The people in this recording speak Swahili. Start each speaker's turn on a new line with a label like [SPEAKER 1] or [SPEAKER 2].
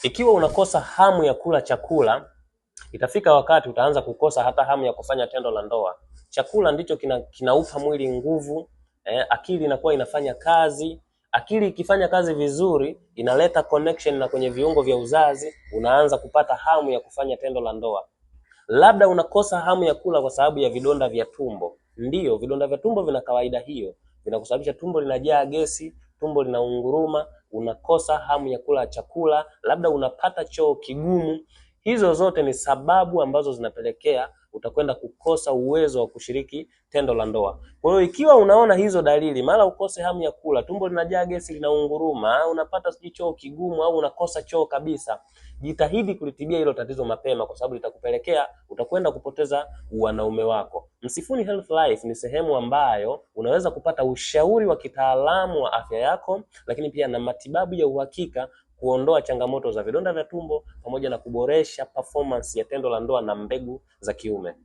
[SPEAKER 1] Ikiwa unakosa hamu ya kula chakula, itafika wakati utaanza kukosa hata hamu ya kufanya tendo la ndoa. Chakula ndicho kinaupa mwili nguvu, akili inakuwa inafanya kazi. Akili ikifanya kazi vizuri, inaleta connection na kwenye viungo vya uzazi, unaanza kupata hamu ya kufanya tendo la ndoa. Labda unakosa hamu ya kula kwa sababu ya vidonda vya tumbo. Ndiyo, vidonda vya tumbo vina kawaida hiyo. Vinakusababisha tumbo linajaa gesi, tumbo linaunguruma, unakosa hamu ya kula chakula, labda unapata choo kigumu. Hizo zote ni sababu ambazo zinapelekea utakwenda kukosa uwezo wa kushiriki tendo la ndoa. Kwa hiyo ikiwa unaona hizo dalili, mara ukose hamu ya kula, tumbo linajaa gesi, linaunguruma, unapata choo kigumu au unakosa choo kabisa, jitahidi kulitibia hilo tatizo mapema, kwa sababu litakupelekea utakwenda kupoteza wanaume wako. Msifuni Health Life ni sehemu ambayo unaweza kupata ushauri wa kitaalamu wa afya yako, lakini pia na matibabu ya uhakika kuondoa changamoto za vidonda vya tumbo pamoja na kuboresha performance ya tendo la ndoa na mbegu za kiume.